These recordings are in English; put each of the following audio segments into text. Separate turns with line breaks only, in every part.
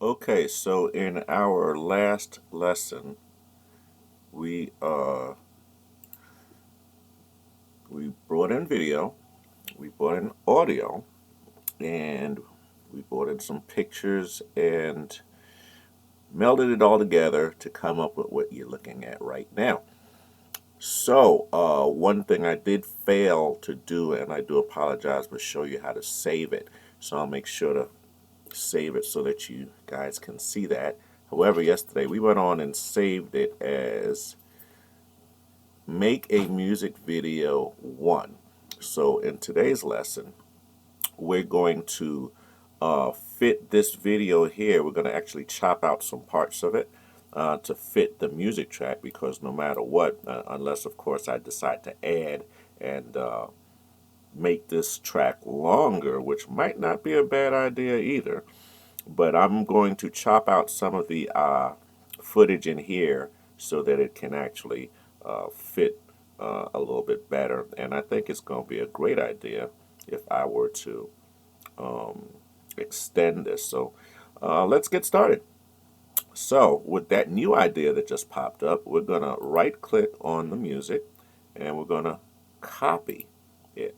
Okay, so in our last lesson, we uh we brought in video, we brought in audio, and we brought in some pictures and melded it all together to come up with what you're looking at right now. So, one thing I did fail to do, and I do apologize, but show you how to save it. So I'll make sure to save it so that you guys can see that. However, yesterday we went on and saved it as make a music video 1. So in today's lesson, we're going to fit this video here. We're going to actually chop out some parts of it to fit the music track, because no matter what, unless of course I decide to add and make this track longer, which might not be a bad idea either, but I'm going to chop out some of the footage in here so that it can actually fit a little bit better. And I think it's going to be a great idea if I were to extend this. So let's get started. So with that new idea that just popped up, we're going to right click on the music and we're going to copy it.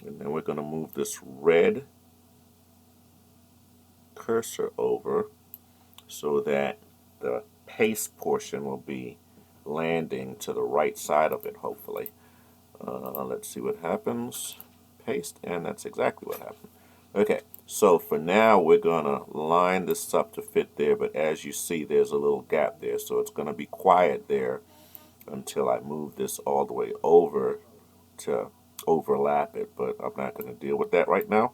And then we're going to move this red cursor over so that the paste portion will be landing to the right side of it, hopefully. Let's see what happens. Paste, and that's exactly what happened. Okay, so for now we're gonna line this up to fit there, but as you see there's a little gap there, so it's gonna be quiet there until I move this all the way over to overlap it, but I'm not gonna deal with that right now.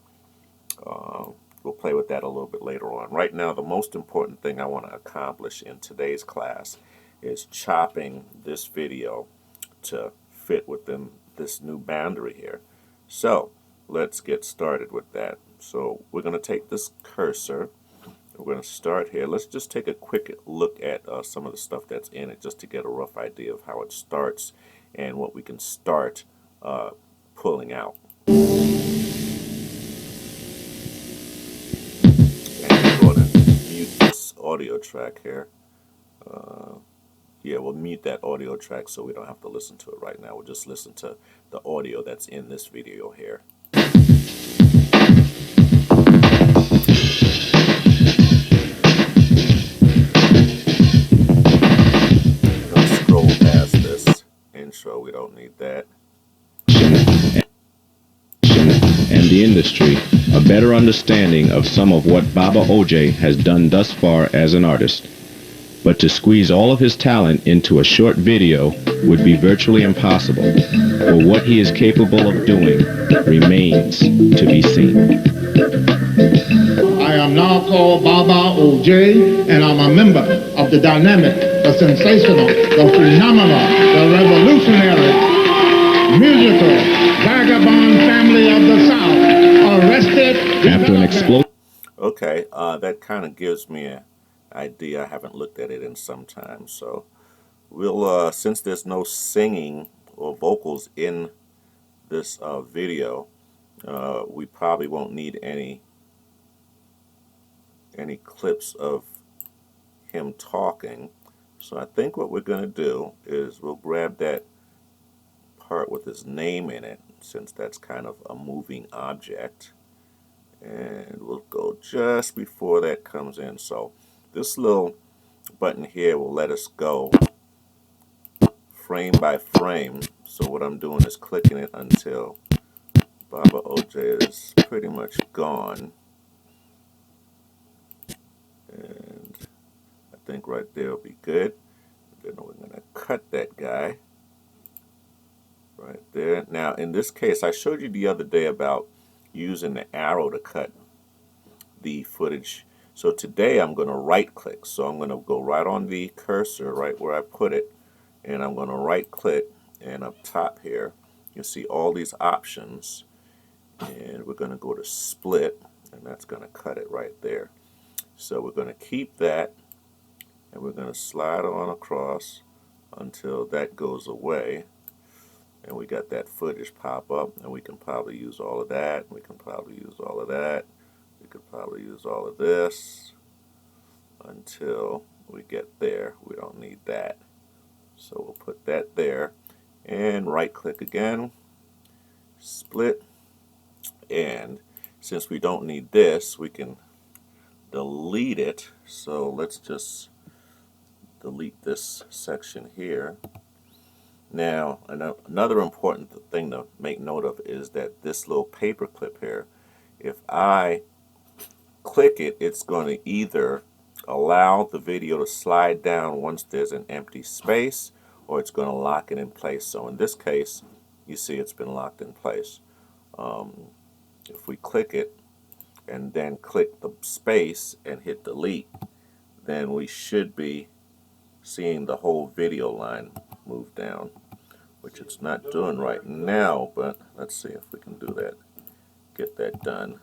We'll play with that a little bit later on. Right now, the most important thing I want to accomplish in today's class is chopping this video to fit within this new boundary here. So let's get started with that. So we're going to take this cursor. We're going to start here. Let's just take a quick look at some of the stuff that's in it just to get a rough idea of how it starts and what we can start pulling out. And we're going to mute this audio track here. Yeah, we'll mute that audio track so we don't have to listen to it right now. We'll just listen to the audio that's in this video here. We'll scroll past this intro. We don't need that.
And the industry a better understanding of some of what Baba OJ has done thus far as an artist. But to squeeze all of his talent into a short video would be virtually impossible, for what he is capable of doing remains to be seen.
I am now called Baba OJ, and I'm a member of the dynamic, the sensational, the phenomenal, the revolutionary, musical, vagabond family of the South, arrested.
After an explosion.
Okay, that kind of gives me an idea. I haven't looked at it in some time, so we'll since there's no singing or vocals in this video, we probably won't need any clips of him talking. So I think what we're going to do is we'll grab that part with his name in it, since that's kind of a moving object, and we'll go just before that comes in. So this little button here will let us go frame by frame. So what I'm doing is clicking it until Baba OJ is pretty much gone, and I think right there will be good. Then we're going to cut that guy right there. Now in this case, I showed you the other day about using the arrow to cut the footage. So today I'm going to right click. So I'm going to go right on the cursor right where I put it, and I'm going to right click, and up top here you see all these options, and we're going to go to split, and that's going to cut it right there. So we're going to keep that, and we're going to slide on across until that goes away, and we got that footage pop up, and we can probably use all of that. We can probably use all of that. We could probably use all of this. until we get there. We don't need that. So we'll put that there and right click again, split, and since we don't need this, we can delete it. So let's just delete this section here. Now, another important thing to make note of is that this little paper clip here, if I click it, it's going to either allow the video to slide down once there's an empty space, or it's going to lock it in place. So in this case, you see it's been locked in place. If we click it and then click the space and hit delete, then we should be seeing the whole video line move down, which it's not doing right now, but let's see if we can do that, get that done.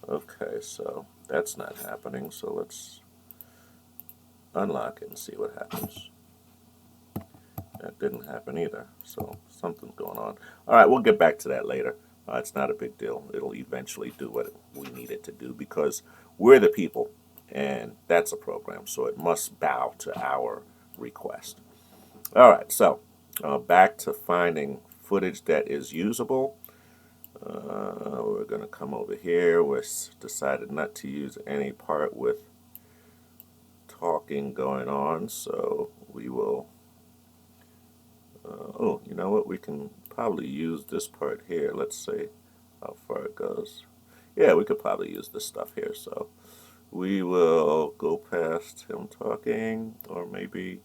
Okay, so that's not happening, so let's unlock it and see what happens. That didn't happen either, so something's going on. Alright, we'll get back to that later. It's not a big deal. It'll eventually do what we need it to do because we're the people, and that's a program, so it must bow to our request. Alright, so back to finding footage that is usable. We're going to come over here. We decided not to use any part with talking going on, so we will oh, you know what, we can probably use this part here. Let's see how far it goes. Yeah, we could probably use this stuff here, so we will go past him talking, or maybe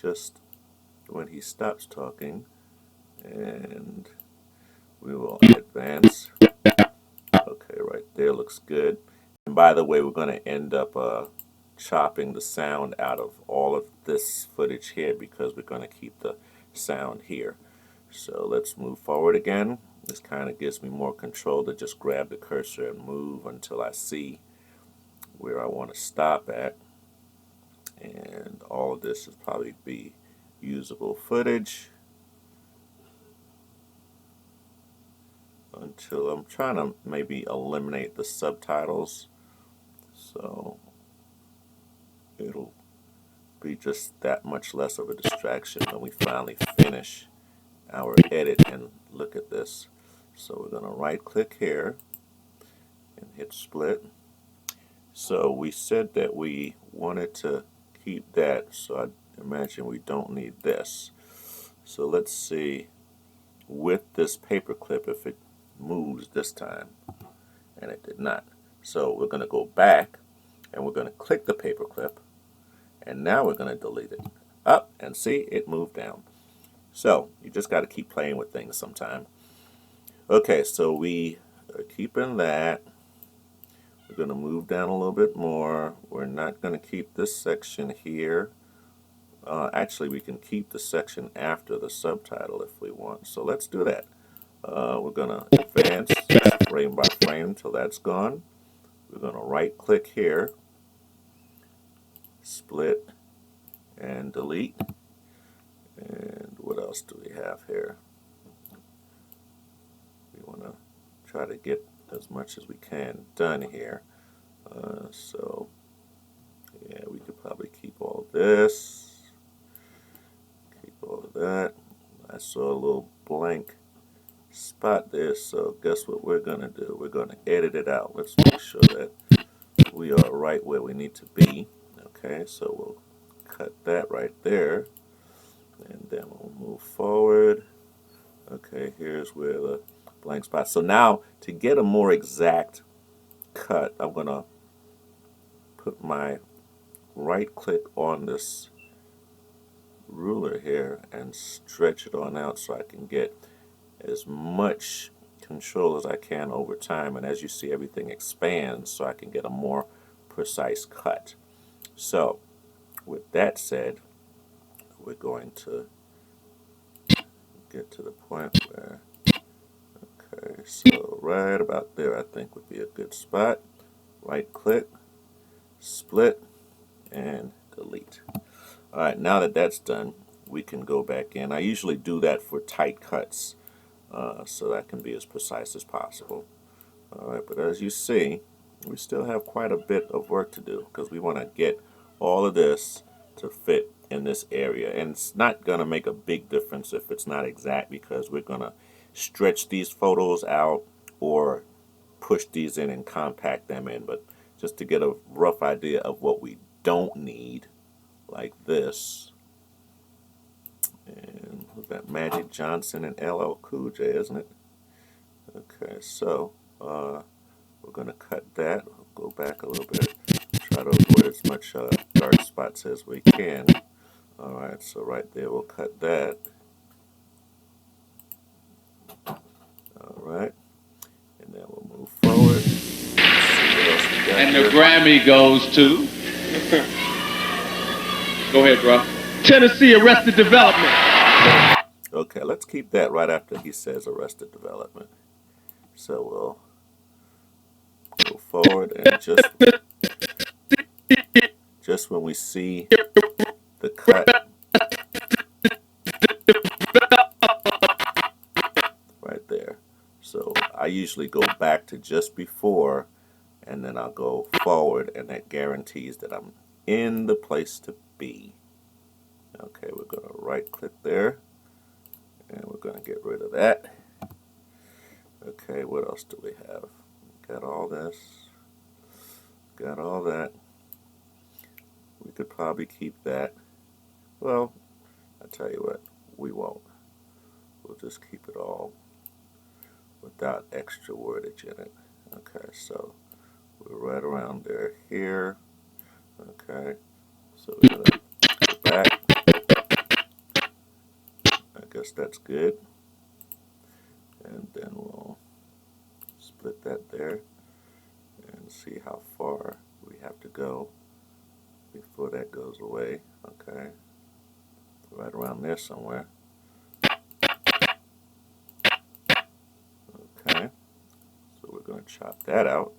just when he stops talking, and we will advance. Okay, right there looks good. And by the way, we're going to end up chopping the sound out of all of this footage here because we're going to keep the sound here. So let's move forward again. This kind of gives me more control to just grab the cursor and move until I see where I want to stop at. And all of this will probably be usable footage until I'm trying to maybe eliminate the subtitles, so it'll be just that much less of a distraction when we finally finish our edit and look at this. So we're going to right click here and hit split. So we said that we wanted to keep that, so I imagine we don't need this. So let's see with this paper clip if it moves this time, and it did not. So we're going to go back and we're going to click the paper clip, and now we're going to delete it. Up, and see, it moved down. So you just got to keep playing with things sometime. Okay, so we are keeping that. We're going to move down a little bit more. We're not going to keep this section here. Actually, we can keep the section after the subtitle if we want. So let's do that. We're going to advance frame by frame until that's gone. We're going to right click here, split, and delete. And what else do we have here? We want to try to get as much as we can done here. So yeah, we could probably keep all this, keep all of that. I saw a little blank spot there, so guess what we're going to do? We're going to edit it out. Let's make sure that we are right where we need to be. Okay, so we'll cut that right there, and then we'll move forward. Okay, here's where the blank spot. So now to get a more exact cut, I'm going to put my right click on this ruler here and stretch it on out so I can get as much control as I can over time, and as you see, everything expands so I can get a more precise cut. So with that said, we're going to get to the point where, okay, so right about there I think would be a good spot. Right click, split, and delete. Alright, now that that's done, we can go back in. I usually do that for tight cuts so that can be as precise as possible. Alright, but as you see, we still have quite a bit of work to do because we want to get all of this to fit in this area. And it's not going to make a big difference if it's not exact, because we're going to stretch these photos out or push these in and compact them in. But just to get a rough idea of what we don't need, like this. And was that Magic Johnson and LL Cool J, isn't it? Okay, so we're going to cut that. Go back a little bit. Try to avoid as much dark spots as we can. Alright, so right there we'll cut that. Alright, and then we'll move forward.
And the Grammy goes to... Go ahead, bro. Tennessee Arrested Development.
Okay, let's keep that right after he says Arrested Development. So we'll go forward, and just when we see the cut right there. So I usually go back to just before, and then I'll go forward, and that guarantees that I'm in the place to be. Okay, we're going to right click there, and we're going to get rid of that. Okay, what else do we have? Got all this. Got all that. We could probably keep that. Well, I tell you what, we won't. We'll just keep it all without extra wordage in it. Okay, so we're right around there here. Okay, so we're going to go back. I guess that's good. And then we'll split that there and see how far we have to go before that goes away. Okay, right around there somewhere. Okay, so we're going to chop that out.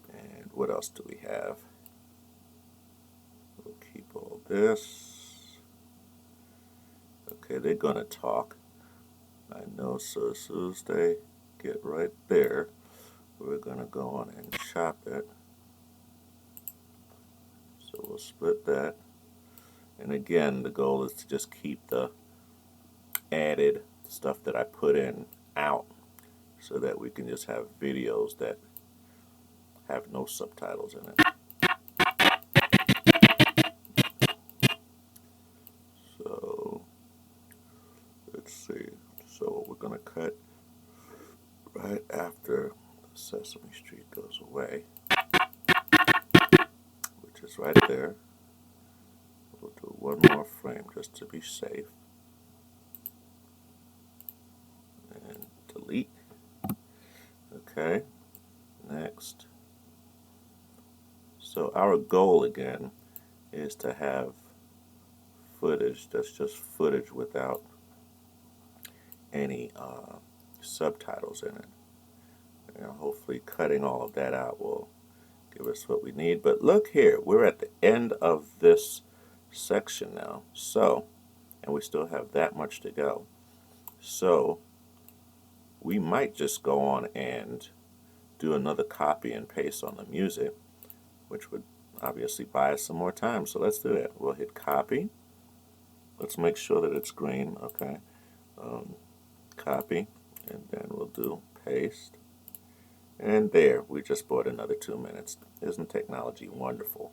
And what else do we have? We'll keep all this. Okay, they're going to talk. I know, so as soon as they get right there, we're going to go on and chop it. So we'll split that. And again, the goal is to just keep the added stuff that I put in out, so that we can just have videos that have no subtitles in it. So let's see. So we're going to cut right after Sesame Street goes away, which is right there. We'll do one more frame just to be safe. And delete. Okay, next. So our goal again is to have footage that's just footage without any subtitles in it. And hopefully cutting all of that out will give us what we need. But look here, we're at the end of this section now. So, and we still have that much to go. So we might just go on and do another copy and paste on the music, which would obviously buy us some more time. So let's do that. We'll hit copy. Let's make sure that it's green. Okay. Copy, and then we'll do paste. And there, we just bought another 2 minutes. Isn't technology wonderful?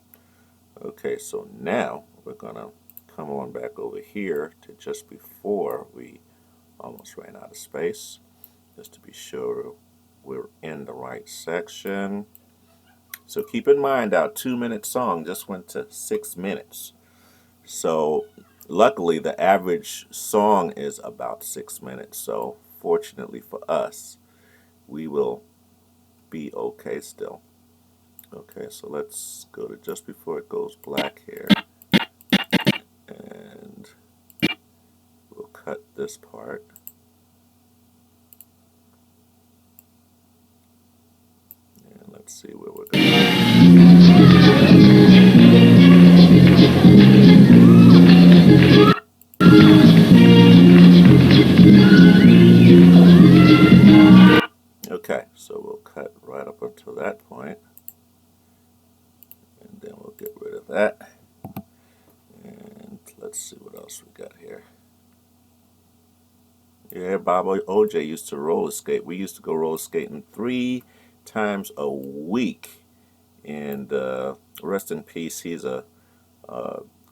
Okay, so now we're going to come on back over here to just before we almost ran out of space, just to be sure we're in the right section. So keep in mind, our 2-minute song just went to 6 minutes. So luckily, the average song is about 6 minutes. So fortunately for us, we will be okay still. Okay, so let's go to just before it goes black here. And we'll cut this part. And let's see where we're going. Yeah, Bob OJ used to roller skate. We used to go roller skating 3 times a week. And rest in peace. He's a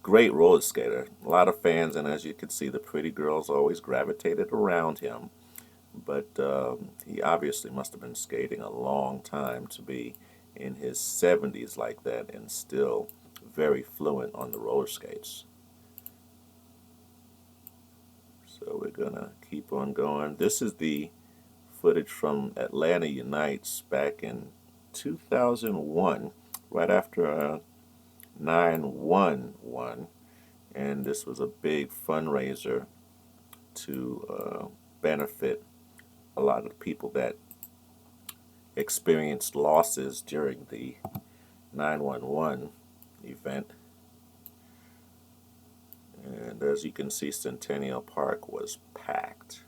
great roller skater. A lot of fans, and as you can see, the pretty girls always gravitated around him. But he obviously must have been skating a long time to be in his 70s like that and still very fluent on the roller skates. So we're gonna keep on going. This is the footage from Atlanta Unites back in 2001, right after 9/11, and this was a big fundraiser to benefit a lot of the people that experienced losses during the 9/11 event. And as you can see, Centennial Park was packed.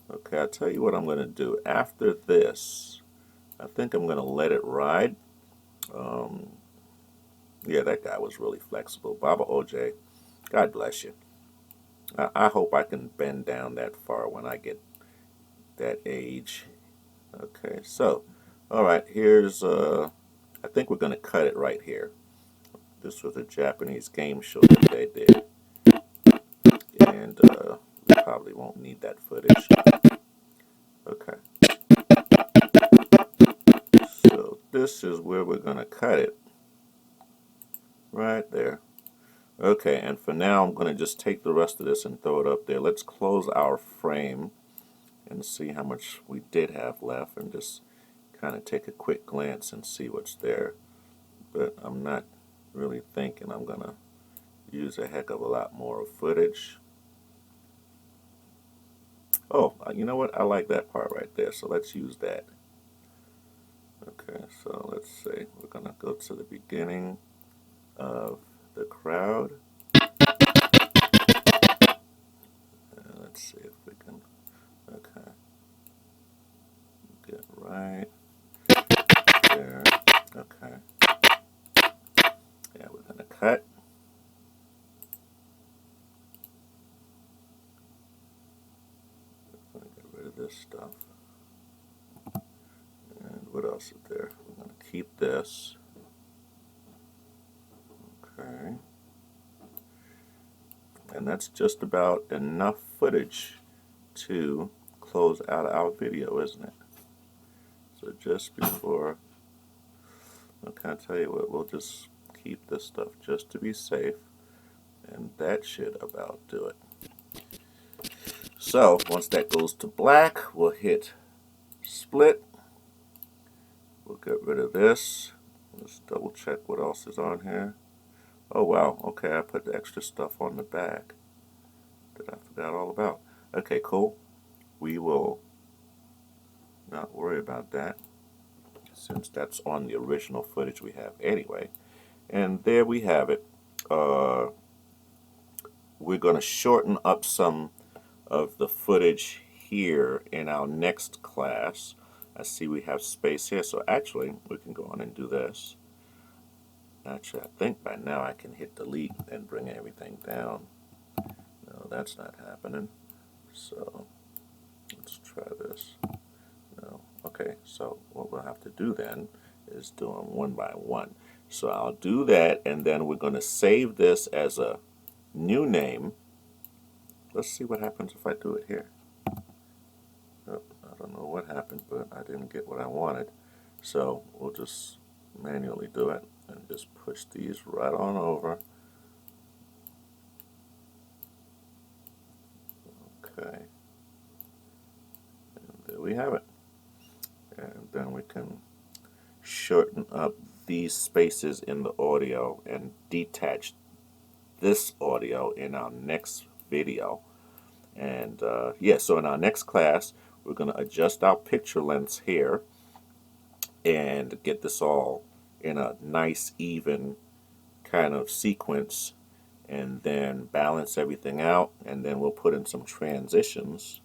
Okay, I'll tell you what I'm going to do. After this, I think I'm going to let it ride. Um, yeah, that guy was really flexible. Baba OJ, God bless you. I hope I can bend down that far when I get that age. Okay, so, all right, here's, I think we're going to cut it right here. This was a Japanese game show that they did. And we probably won't need that footage. Okay. So this is where we're going to cut it. Right there. Okay, and for now I'm going to just take the rest of this and throw it up there. Let's close our frame and see how much we did have left and just kind of take a quick glance and see what's there. But I'm not really thinking I'm going to use a heck of a lot more footage. Oh, you know what? I like that part right there, so let's use that. Okay, so let's see. We're going to go to the beginning of the crowd. Let's see if we can, okay, get right there. Okay. Yeah, we're going to cut. We're going to get rid of this stuff. And what else is there? We're going to keep this. Okay. And that's just about enough footage to close out our video, isn't it? So just before, okay, I'll tell you what, we'll just keep this stuff just to be safe, and that should about do it. So once that goes to black, we'll hit split. We'll get rid of this. Let's double check what else is on here. Oh wow, okay, I put the extra stuff on the back that I forgot all about. Okay, cool. We will not worry about that since that's on the original footage we have anyway. And there we have it. We're going to shorten up some of the footage here in our next class. I see we have space here, so actually we can go on and do this. Actually, I think by now I can hit delete and bring everything down. No, that's not happening. So let's try this. No. Okay, so what we'll have to do then is do them one by one. So I'll do that, and then we're going to save this as a new name. Let's see what happens if I do it here. Oh, I don't know what happened, but I didn't get what I wanted. So we'll just manually do it and just push these right on over. Okay. And there we have it. And then we can shorten up these spaces in the audio and detach this audio in our next video. And yeah, so in our next class, we're going to adjust our picture lengths here and get this all in a nice, even kind of sequence, and then balance everything out, and then we'll put in some transitions,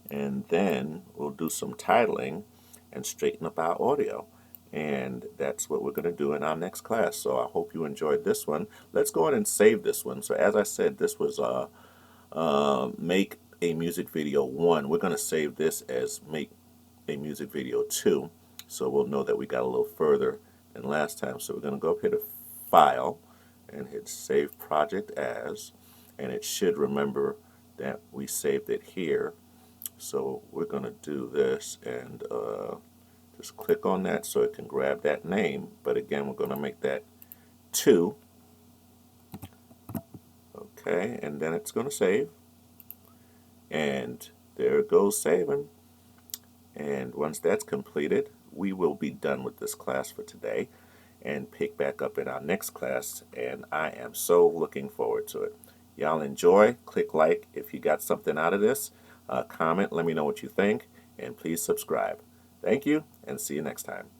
and then we'll do some titling and straighten up our audio. And that's what we're going to do in our next class. So I hope you enjoyed this one. Let's go ahead and save this one. So as I said, this was make a music video 1. We're going to save this as make a music video 2, so we'll know that we got a little further than last time. So we're going to go up here to File and hit Save Project As, and it should remember that we saved it here. So we're going to do this and just click on that so it can grab that name. But again, we're going to make that 2. Okay, and then it's going to save. And there it goes saving. And once that's completed, we will be done with this class for today and pick back up in our next class. And I am so looking forward to it. Y'all enjoy. Click like if you got something out of this. Comment, let me know what you think. And please subscribe. Thank you, and see you next time.